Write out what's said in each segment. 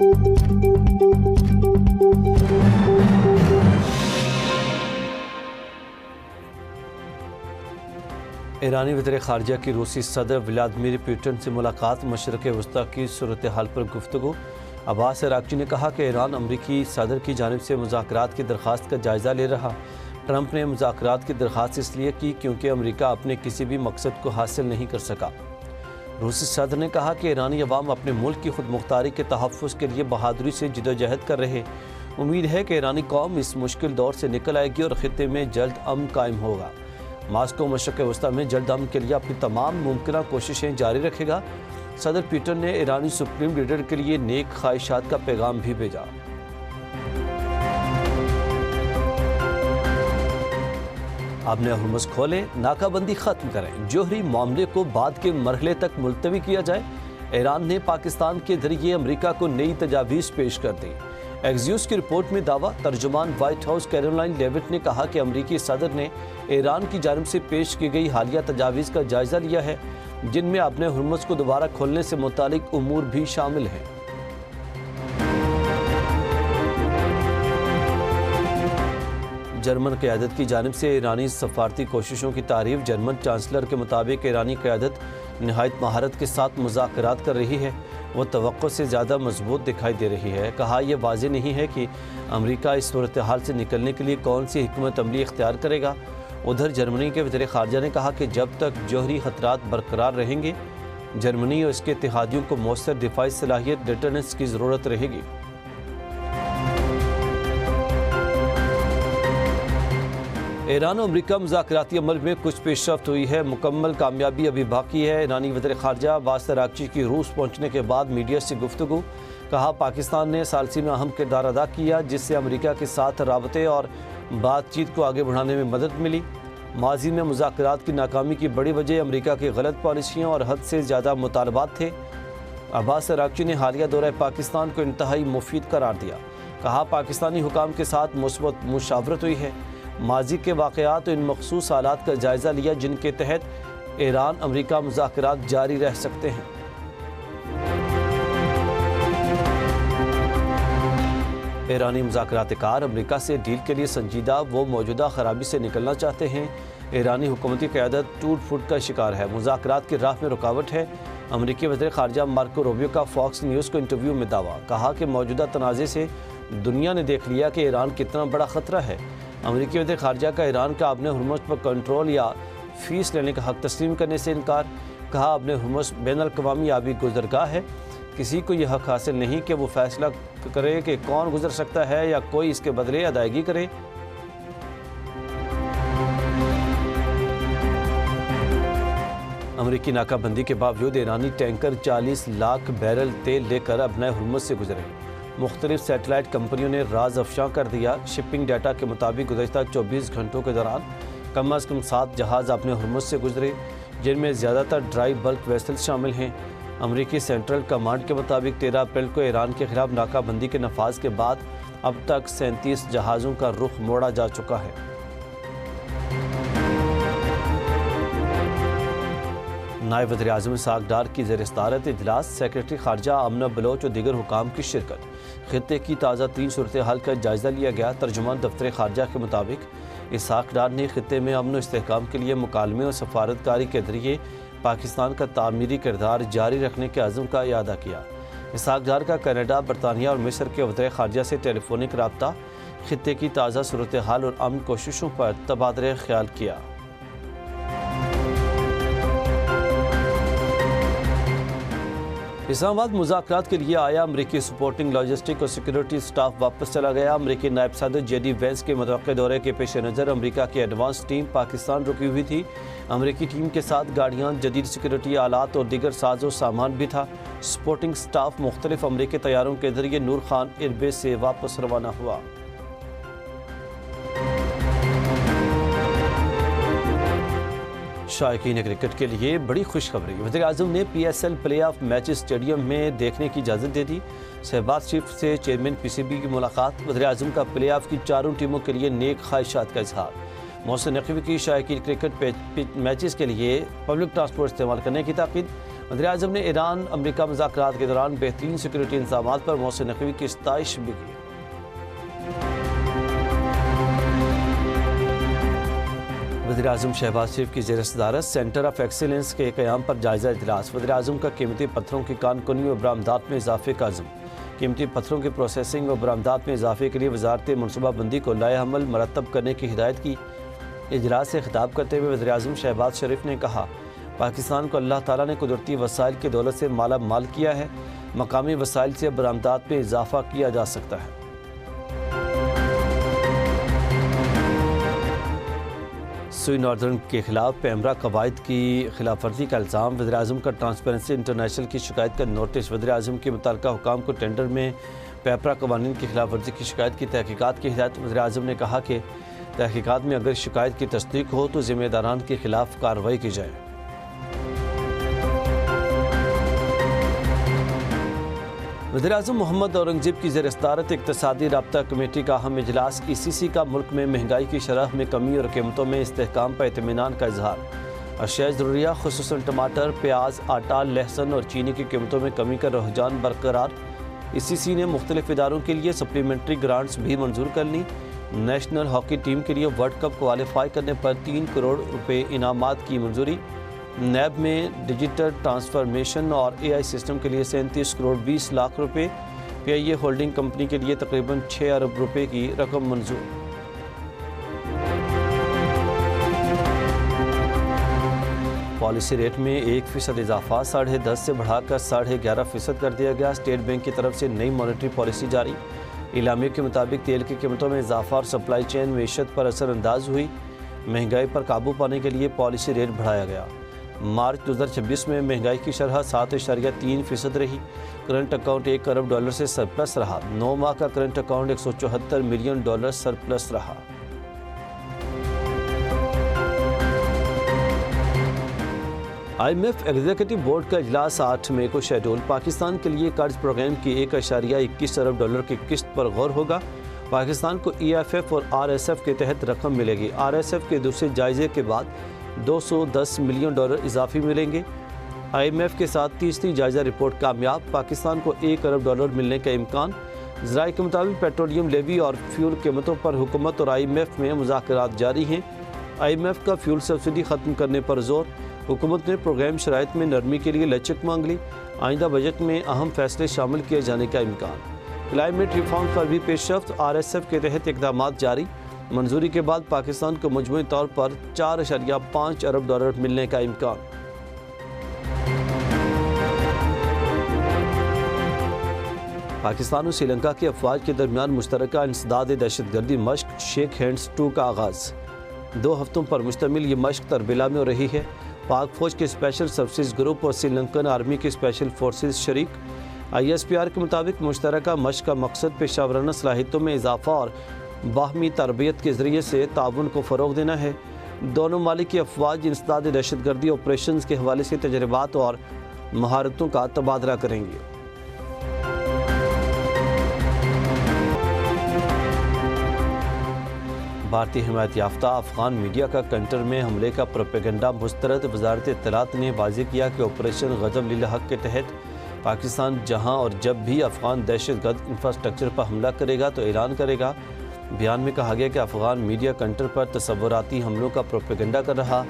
ایرانی وزیر خارجہ کی روسی صدر ولادیمیر پوٹن سے ملاقات، مشرق وسطیٰ کی صورتحال پر گفتگو۔ عباس عراقچی نے کہا کہ ایران امریکی صدر کی جانب سے مذاکرات کی درخواست کا جائزہ لے رہا۔ ٹرمپ نے مذاکرات کی درخواست اس لیے کی کیونکہ امریکہ اپنے کسی بھی مقصد کو حاصل نہیں کر سکا۔ روسی صدر نے کہا کہ ایرانی عوام اپنے ملک کی خود مختاری کے تحفظ کے لیے بہادری سے جدوجہد کر رہے۔ امید ہے کہ ایرانی قوم اس مشکل دور سے نکل آئے گی اور خطے میں جلد امن قائم ہوگا۔ ماسکو مشرق وسطیٰ میں جلد امن کے لیے اپنی تمام ممکنہ کوششیں جاری رکھے گا۔ صدر پوٹن نے ایرانی سپریم لیڈر کے لیے نیک خواہشات کا پیغام بھی بھیجا۔ اپنے ہرمز کھولیں، ناکہ بندی ختم کریں، جوہری معاملے کو بعد کے مرحلے تک ملتوی کیا جائے۔ ایران نے پاکستان کے ذریعے امریکہ کو نئی تجاویز پیش کر دی۔ ایکزیوس کی رپورٹ میں دعویٰ، ترجمان وائٹ ہاؤس کیرولائن لیوٹ نے کہا کہ امریکی صدر نے ایران کی جانب سے پیش کی گئی حالیہ تجاویز کا جائزہ لیا ہے، جن میں اپنے ہرمز کو دوبارہ کھولنے سے متعلق امور بھی شامل ہیں۔ جرمن قیادت کی جانب سے ایرانی سفارتی کوششوں کی تعریف۔ جرمن چانسلر کے مطابق ایرانی قیادت نہایت مہارت کے ساتھ مذاکرات کر رہی ہے، وہ توقع سے زیادہ مضبوط دکھائی دے رہی ہے۔ کہا یہ واضح نہیں ہے کہ امریکہ اس صورتحال سے نکلنے کے لیے کون سی حکمت عملی اختیار کرے گا۔ ادھر جرمنی کے وزیر خارجہ نے کہا کہ جب تک جوہری خطرات برقرار رہیں گے، جرمنی اور اس کے اتحادیوں کو مؤثر دفاعی صلاحیت ڈیٹرنس کی ضرورت رہے گی۔ ایران و امریکہ مذاکراتی عمل میں کچھ پیش رفت ہوئی ہے، مکمل کامیابی ابھی باقی ہے۔ ایرانی وزیر خارجہ عباس عراقچی کی روس پہنچنے کے بعد میڈیا سے گفتگو۔ کہا پاکستان نے ثالثی میں اہم کردار ادا کیا، جس سے امریکہ کے ساتھ رابطے اور بات چیت کو آگے بڑھانے میں مدد ملی۔ ماضی میں مذاکرات کی ناکامی کی بڑی وجہ امریکہ کی غلط پالیسیاں اور حد سے زیادہ مطالبات تھے۔ عباس عراقچی نے حالیہ دورہ پاکستان کو انتہائی مفید قرار دیا۔ کہا پاکستانی حکام کے ساتھ مثبت مشاورت ہوئی ہے، ماضی کے واقعات اور ان مخصوص حالات کا جائزہ لیا جن کے تحت ایران امریکہ مذاکرات جاری رہ سکتے ہیں۔ ایرانی مذاکرات کار امریکہ سے ڈیل کے لیے سنجیدہ، وہ موجودہ خرابی سے نکلنا چاہتے ہیں۔ ایرانی حکومتی قیادت ٹوٹ پھوٹ کا شکار ہے، مذاکرات کی راہ میں رکاوٹ ہے۔ امریکی وزیر خارجہ مارکو روبیو کا فاکس نیوز کو انٹرویو میں دعویٰ۔ کہا کہ موجودہ تنازع سے دنیا نے دیکھ لیا کہ ایران کتنا بڑا خطرہ ہے۔ امریکی وزیر خارجہ کا ایران کا اپنے ہرمز پر کنٹرول یا فیس لینے کا حق تسلیم کرنے سے انکار۔ کہا اپنے ہرمز بین الاقوامی آبی گزرگاہ ہے، کسی کو یہ حق حاصل نہیں کہ وہ فیصلہ کرے کہ کون گزر سکتا ہے یا کوئی اس کے بدلے ادائیگی کرے۔ امریکی ناکہ بندی کے باوجود ایرانی ٹینکر 40 لاکھ بیرل تیل لے کر اپنے ہرمز سے گزرے۔ مختلف سیٹلائٹ کمپنیوں نے راز افشاں کر دیا۔ شپنگ ڈیٹا کے مطابق گزشتہ 24 گھنٹوں کے دوران کم از کم 7 جہاز اپنے ہرمز سے گزرے، جن میں زیادہ تر ڈرائی بلک ویسل شامل ہیں۔ امریکی سینٹرل کمانڈ کے مطابق 13 اپریل کو ایران کے خلاف ناکہ بندی کے نفاذ کے بعد اب تک 37 جہازوں کا رخ موڑا جا چکا ہے۔ نائب وزیر اعظم اسحاق ڈار کی زیر صدارت اجلاس، سیکرٹری خارجہ آمنہ بلوچ اور دیگر حکام کی شرکت۔ خطے کی تازہ ترین صورتحال کا جائزہ لیا گیا۔ ترجمان دفتر خارجہ کے مطابق اسحاق ڈار نے خطے میں امن و استحکام کے لیے مکالمے اور سفارتکاری کے ذریعے پاکستان کا تعمیری کردار جاری رکھنے کے عزم کا اعادہ کیا۔ اسحاق ڈار کا کینیڈا، برطانیہ اور مصر کے وزراء خارجہ سے ٹیلی فونک رابطہ، خطے کی تازہ صورتحال اور امن کوششوں پر تبادلہ خیال کیا۔ اسلام آباد مذاکرات کے لیے آیا امریکی سپورٹنگ لاجسٹک اور سیکورٹی سٹاف واپس چلا گیا۔ امریکی نائب صدر جے ڈی وینس کے متوقع دورے کے پیش نظر امریکہ کی ایڈوانس ٹیم پاکستان رکی ہوئی تھی۔ امریکی ٹیم کے ساتھ گاڑیاں، جدید سیکورٹی آلات اور دیگر ساز و سامان بھی تھا۔ سپورٹنگ سٹاف مختلف امریکی طیاروں کے ذریعے نور خان ایئر بیس سے واپس روانہ ہوا۔ شائقین کرکٹ کے لیے بڑی خوشخبری، وزیر اعظم نے P S L play of match stadium میں دیکھنے کی اجازت دے دی۔ شہباز شریف سے چیئرمین پی سی بی کی ملاقات، وزیر اعظم کا پلے آف کی چاروں ٹیموں کے لیے نیک خواہشات کا اظہار۔ محسن نقوی کی شائقین کرکٹ میچز کے لیے پبلک ٹرانسپورٹ استعمال کرنے کی تاکید۔ وزیراعظم نے ایران امریکہ مذاکرات کے دوران بہترین سیکورٹی انتظامات پر محسن نقوی کی ستائش بھی کی۔ وزیراعظم شہباز شریف کی زیر صدارت سینٹر آف ایکسیلنس کے قیام پر جائزہ اجلاس۔ وزیراعظم کا قیمتی پتھروں کی کان کنی و برآمدات میں اضافے کا عزم۔ قیمتی پتھروں کی پروسیسنگ و برآمدات میں اضافے کے لیے وزارت منصوبہ بندی کو لائحہ عمل مرتب کرنے کی ہدایت کی۔ اجلاس سے خطاب کرتے ہوئے وزیراعظم شہباز شریف نے کہا، پاکستان کو اللہ تعالیٰ نے قدرتی وسائل کی دولت سے مالا مال کیا ہے، مقامی وسائل سے برآمدات میں اضافہ کیا جا سکتا ہے۔ سوئی ناردرن کے خلاف پیمرا قواعد کی خلاف ورزی کا الزام۔ وزیراعظم کا ٹرانسپیرنسی انٹرنیشنل کی شکایت کا نوٹس۔ وزیراعظم کے متعلقہ حکام کو ٹینڈر میں پیپرا قوانین کی خلاف ورزی کی شکایت کی تحقیقات کی ہدایت۔ وزیراعظم نے کہا کہ تحقیقات میں اگر شکایت کی تصدیق ہو تو ذمہ داران کے خلاف کارروائی کی جائے۔ وزیراعظم محمد اورنگزیب کی زیر صدارت اقتصادی رابطہ کمیٹی کا اہم اجلاس۔ ECC کا ملک میں مہنگائی کی شرح میں کمی اور قیمتوں میں استحکام پر اطمینان کا اظہار۔ اشیاء ضروریہ خصوصاً ٹماٹر، پیاز، آٹا، لہسن اور چینی کی قیمتوں میں کمی کا رجحان برقرار۔ ECC نے مختلف اداروں کے لیے سپلیمنٹری گرانٹس بھی منظور کر لیں۔ نیشنل ہاکی ٹیم کے لیے ورلڈ کپ کوالیفائی کرنے پر 3 کروڑ روپے انعامات کی منظوری۔ نیب میں ڈیجیٹل ٹرانسفارمیشن اور AI سسٹم کے لیے 37 کروڑ 20 لاکھ روپے۔ PIA ہولڈنگ کمپنی کے لیے تقریباً 6 ارب روپے کی رقم منظور۔ پالیسی ریٹ میں 1% اضافہ 10.5% سے بڑھا کر 11.5% کر دیا گیا۔ اسٹیٹ بینک کی طرف سے نئی مانیٹری پالیسی جاری۔ اعلامیہ کے مطابق تیل کی قیمتوں میں اضافہ اور سپلائی چین معیشت پر اثر انداز ہوئی۔ مہنگائی پر قابو پانے کے لیے پالیسی ریٹ بڑھایا گیا۔ مارچ 2026 میں مہنگائی کی شرح 7.3% رہی۔ کرنٹ اکاؤنٹ $1 ارب سے سرپلس رہا۔ 9 ماہ کا کرنٹ اکاؤنٹ $174 ملین سرپلس رہا۔ IMF ایگزیکٹو بورڈ کا اجلاس 8 مئی کو شیڈول۔ پاکستان کے لیے قرض پروگرام کی $1.21 ارب کی قسط پر غور ہوگا۔ پاکستان کو EFF اور RSF کے تحت رقم ملے گی۔ RSF کے دوسرے جائزے کے بعد $210 ملین اضافی ملیں گے۔ IMF کے ساتھ تیسری جائزہ رپورٹ کامیاب۔ پاکستان کو $1 ارب ملنے کا امکان۔ ذرائع کے مطابق پیٹرولیم لیوی اور فیول قیمتوں پر حکومت اور IMF میں مذاکرات جاری ہیں۔ IMF کا فیول سبسڈی ختم کرنے پر زور۔ حکومت نے پروگرام شرائط میں نرمی کے لیے لچک مانگ لی۔ آئندہ بجٹ میں اہم فیصلے شامل کیے جانے کا امکان۔ کلائمیٹ ریفارم پر بھی پیش رفت۔ RSF کے تحت اقدامات جاری۔ منظوری کے بعد پاکستان کو مجموعی طور پر $4.5 ارب ملنے کا امکان۔ پاکستان اور سری لنکا کے افواج کے درمیان مشترکہ انسداد دہشت گردی مشق شیک ہینڈز 2 کا آغاز۔ 2 ہفتوں پر مشتمل یہ مشق تربیلا میں ہو رہی ہے۔ پاک فوج کے اسپیشل سروسز گروپ اور سری لنکن آرمی کے اسپیشل فورسز شریک۔ ISPR کے مطابق مشترکہ مشق کا مقصد پیشہ ورانہ صلاحیتوں میں اضافہ اور باہمی تربیت کے ذریعے سے تعاون کو فروغ دینا ہے۔ دونوں ممالک کی افواج انسداد دہشت گردی آپریشنز کے حوالے سے تجربات اور مہارتوں کا تبادلہ کریں گے۔ بھارتی حمایت یافتہ افغان میڈیا کا کنٹر میں حملے کا پروپیگنڈا مسترد۔ وزارت اطلاعات نے واضح کیا کہ آپریشن غضب للحق کے تحت پاکستان جہاں اور جب بھی افغان دہشت گرد انفراسٹرکچر پر حملہ کرے گا تو اعلان کرے گا۔ بیان میں کہا گیا کہ افغان میڈیا کنٹر پر تصوراتی حملوں کا پروپیگنڈا کر رہا۔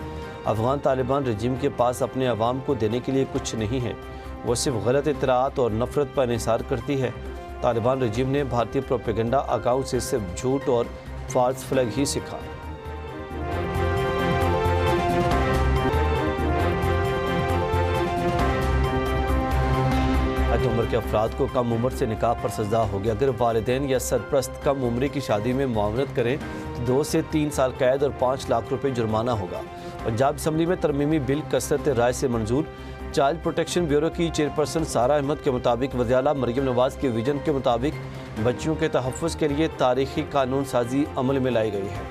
افغان طالبان رجیم کے پاس اپنے عوام کو دینے کے لیے کچھ نہیں ہے، وہ صرف غلط اطلاعات اور نفرت پر انحصار کرتی ہے۔ طالبان رجیم نے بھارتی پروپیگنڈا اکاؤنٹ سے صرف جھوٹ اور فالس فلیگ ہی سیکھا۔ حد عمر کے افراد کو کم عمر سے نکاح پر سزا ہوگی۔ اگر والدین یا سرپرست کم عمری کی شادی میں معاونت کریں تو 2 سے 3 سال قید اور 5 لاکھ روپے جرمانہ ہوگا۔ پنجاب اسمبلی میں ترمیمی بل کثرت رائے سے منظور۔ چائلڈ پروٹیکشن بیورو کی چیئرپرسن سارہ احمد کے مطابق وزیر اعلیٰ مریم نواز کے ویژن کے مطابق بچیوں کے تحفظ کے لیے تاریخی قانون سازی عمل میں لائی گئی ہے۔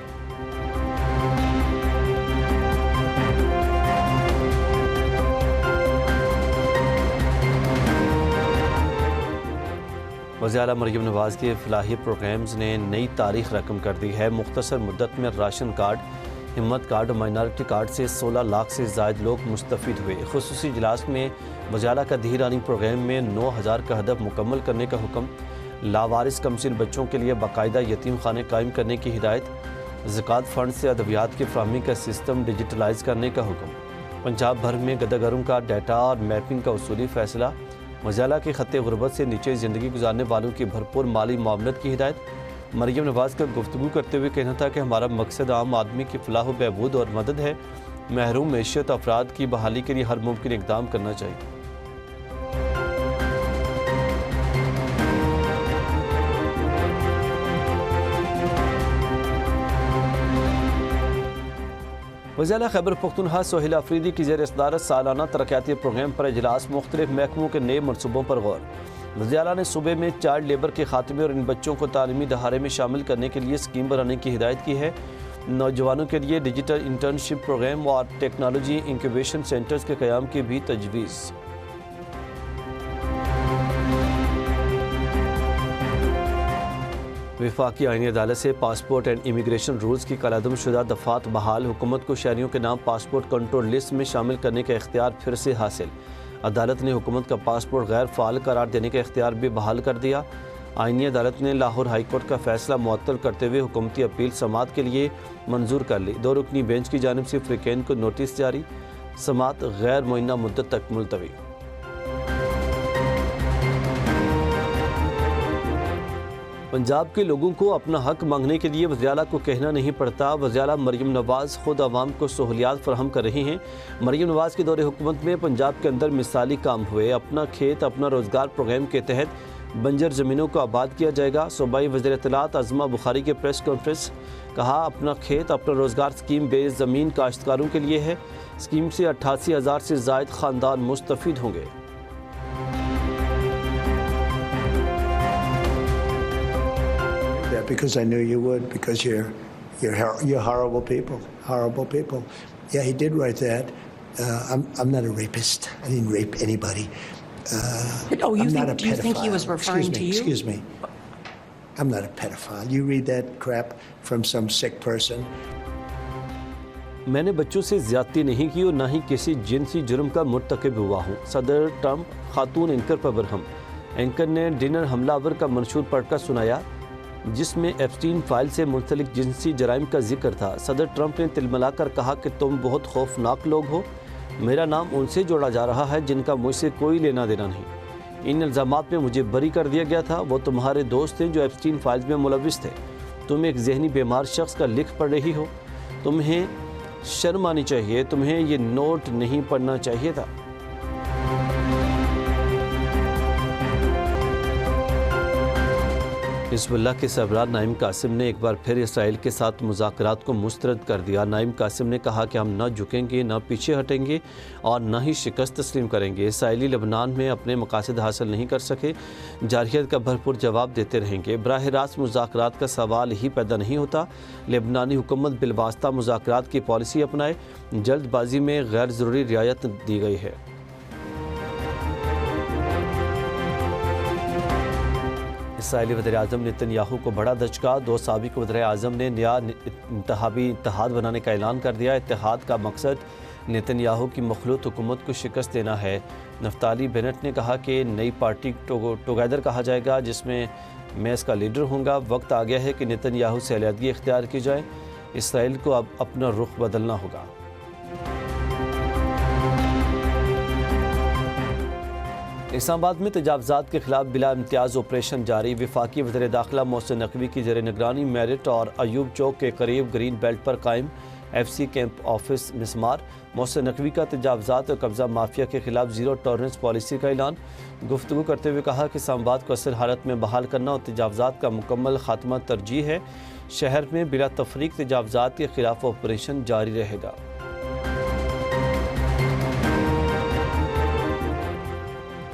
وزیر اعلیٰ مریم نواز کے فلاحی پروگرامز نے نئی تاریخ رقم کر دی ہے۔ مختصر مدت میں راشن کارڈ، ہمت کارڈ اور مائنارٹی کارڈ سے 16 لاکھ سے زائد لوگ مستفید ہوئے۔ خصوصی اجلاس میں وزارہ کا دہرانی پروگرام میں 9000 کا ہدف مکمل کرنے کا حکم، لاوارث کمسن بچوں کے لیے باقاعدہ یتیم خانے قائم کرنے کی ہدایت، زکوٰۃ فنڈ سے ادویات کی فراہمی کا سسٹم ڈیجیٹلائز کرنے کا حکم، پنجاب بھر میں گداگروں کا ڈیٹا اور میپنگ کا اصولی فیصلہ، وزالہ کے خط غربت سے نیچے زندگی گزارنے والوں کی بھرپور مالی معاونت کی ہدایت۔ مریم نواز کا گفتگو کرتے ہوئے کہنا تھا کہ ہمارا مقصد عام آدمی کی فلاح و بہبود اور مدد ہے، محروم معیشت افراد کی بحالی کے لیے ہر ممکن اقدام کرنا چاہیے۔ وزیر خیبر پختونخوا سہیل آفریدی کی زیر صدارت سالانہ ترقیاتی پروگرام پر اجلاس، مختلف محکموں کے نئے منصوبوں پر غور۔ وزیر اعلیٰ نے صوبے میں چائلڈ لیبر کے خاتمے اور ان بچوں کو تعلیمی دہارے میں شامل کرنے کے لیے اسکیم بنانے کی ہدایت کی ہے۔ نوجوانوں کے لیے ڈیجیٹل انٹرنشپ پروگرام اور ٹیکنالوجی انکیویشن سینٹرز کے قیام کی بھی تجویز۔ وفاقی آئینی عدالت سے پاسپورٹ اینڈ امیگریشن رولز کی کالعدم شدہ دفعات بحال، حکومت کو شہریوں کے نام پاسپورٹ کنٹرول لسٹ میں شامل کرنے کا اختیار پھر سے حاصل۔ عدالت نے حکومت کا پاسپورٹ غیر فعال قرار دینے کا اختیار بھی بحال کر دیا۔ آئینی عدالت نے لاہور ہائی کورٹ کا فیصلہ معطل کرتے ہوئے حکومتی اپیل سماعت کے لیے منظور کر لی۔ 2 رکنی بینچ کی جانب سے فریقین کو نوٹس جاری، سماعت غیر معینہ مدت تک ملتوی۔ پنجاب کے لوگوں کو اپنا حق مانگنے کے لیے وزیر اعلیٰ کو کہنا نہیں پڑتا، وزیر اعلیٰ مریم نواز خود عوام کو سہولیات فراہم کر رہی ہیں۔ مریم نواز کے دور حکومت میں پنجاب کے اندر مثالی کام ہوئے۔ اپنا کھیت اپنا روزگار پروگرام کے تحت بنجر زمینوں کو آباد کیا جائے گا۔ صوبائی وزیر اطلاعات عظمہ بخاری کے پریس کانفرنس، کہا اپنا کھیت اپنا روزگار اسکیم بے زمین کاشتکاروں کے لیے ہے۔ اسکیم سے 88,000 سے زائد خاندان مستفید ہوں گے۔ Because I knew you would, because you're horrible people. Yeah, he did write that. I'm not a rapist. I didn't rape anybody. Do you think he was referring to you? Excuse me. I'm not a pedophile. You read that crap from some sick person. میں نے بچوں سے زیادتی نہیں کی اور نہ ہی کسی جنسی جرم کا مرتکب ہوا ہوں۔ صدر ٹرمپ خاتون اینکر پر برہم۔ اینکر نے ڈنر حملہ آور کا منشور پڑھ کر سنایا جس میں ایپسٹین فائل سے منسلک جنسی جرائم کا ذکر تھا۔ صدر ٹرمپ نے تلملا کر کہا کہ تم بہت خوفناک لوگ ہو، میرا نام ان سے جوڑا جا رہا ہے جن کا مجھ سے کوئی لینا دینا نہیں۔ ان الزامات میں مجھے بری کر دیا گیا تھا۔ وہ تمہارے دوست ہیں جو ایپسٹین فائلز میں ملوث تھے۔ تم ایک ذہنی بیمار شخص کا لکھ پڑھ رہی ہو، تمہیں شرم آنی چاہیے، تمہیں یہ نوٹ نہیں پڑھنا چاہیے تھا۔ حزب اللہ کے سربراہ نعیم قاسم نے ایک بار پھر اسرائیل کے ساتھ مذاکرات کو مسترد کر دیا۔ نعیم قاسم نے کہا کہ ہم نہ جھکیں گے، نہ پیچھے ہٹیں گے اور نہ ہی شکست تسلیم کریں گے۔ اسرائیلی لبنان میں اپنے مقاصد حاصل نہیں کر سکے، جارحیت کا بھرپور جواب دیتے رہیں گے۔ براہ راست مذاکرات کا سوال ہی پیدا نہیں ہوتا۔ لبنانی حکومت بالواسطہ مذاکرات کی پالیسی اپنائے، جلد بازی میں غیر ضروری رعایت دی گئی ہے۔ اسرائیلی وزیر اعظم نتن یاہو کو بڑا دھچکا۔ 2 سابق وزراء اعظم نے نیا انتخابی اتحاد بنانے کا اعلان کر دیا۔ اتحاد کا مقصد نتن یاہو کی مخلوط حکومت کو شکست دینا ہے۔ نفتالی بینٹ نے کہا کہ نئی پارٹی ٹوگیدر کہا جائے گا جس میں میں اس کا لیڈر ہوں گا۔ وقت آ گیا ہے کہ نتن یاہو سے علیحدگی اختیار کی جائے۔ اسرائیل کو اب اپنا رخ بدلنا ہوگا۔ اسلام آباد میں تجاوزات کے خلاف بلا امتیاز آپریشن جاری۔ وفاقی وزیر داخلہ محسن نقوی کی زیر نگرانی میرٹ اور ایوب چوک کے قریب گرین بیلٹ پر قائم ایف سی کیمپ آفس مسمار۔ محسن نقوی کا تجاوزات اور قبضہ مافیا کے خلاف زیرو ٹالرنس پالیسی کا اعلان۔ گفتگو کرتے ہوئے کہا کہ اسلام آباد کو اصل حالت میں بحال کرنا اور تجاوزات کا مکمل خاتمہ ترجیح ہے۔ شہر میں بلا تفریق تجاوزات کے خلاف آپریشن جاری رہے گا۔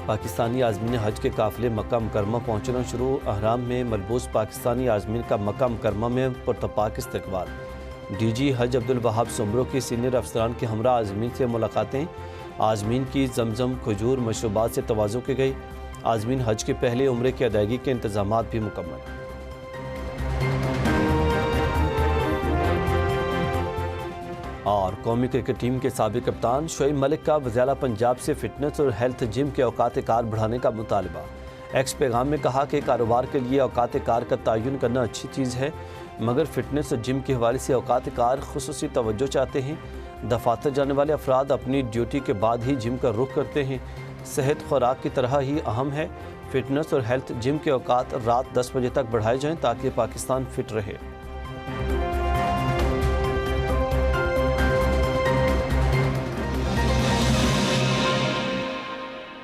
پاکستانی عازمین حج کے قافلے مکہ مکرمہ پہنچنا شروع۔ احرام میں ملبوس پاکستانی عازمین کا مکہ مکرمہ میں پرتپاک استقبال۔ ڈی جی حج عبدالوہاب سمرو کی سینئر افسران کے ہمراہ عازمین سے ملاقاتیں۔ عازمین کی زمزم کھجور مشروبات سے تواضع کی گئی۔ عازمین حج کے پہلے عمرے کی ادائیگی کے انتظامات بھی مکمل۔ اور قومی کرکٹ ٹیم کے سابق کپتان شعیب ملک کا وزیر پنجاب سے فٹنس اور ہیلتھ جم کے اوقات کار بڑھانے کا مطالبہ۔ ایکس پیغام میں کہا کہ کاروبار کے لیے اوقات کار کا تعین کرنا اچھی چیز ہے، مگر فٹنس اور جم کے حوالے سے اوقات کار خصوصی توجہ چاہتے ہیں۔ دفاتر جانے والے افراد اپنی ڈیوٹی کے بعد ہی جم کا رخ کرتے ہیں۔ صحت خوراک کی طرح ہی اہم ہے۔ فٹنس اور ہیلتھ جم کے اوقات رات 10 بجے تک بڑھائے جائیں تاکہ پاکستان فٹ رہے۔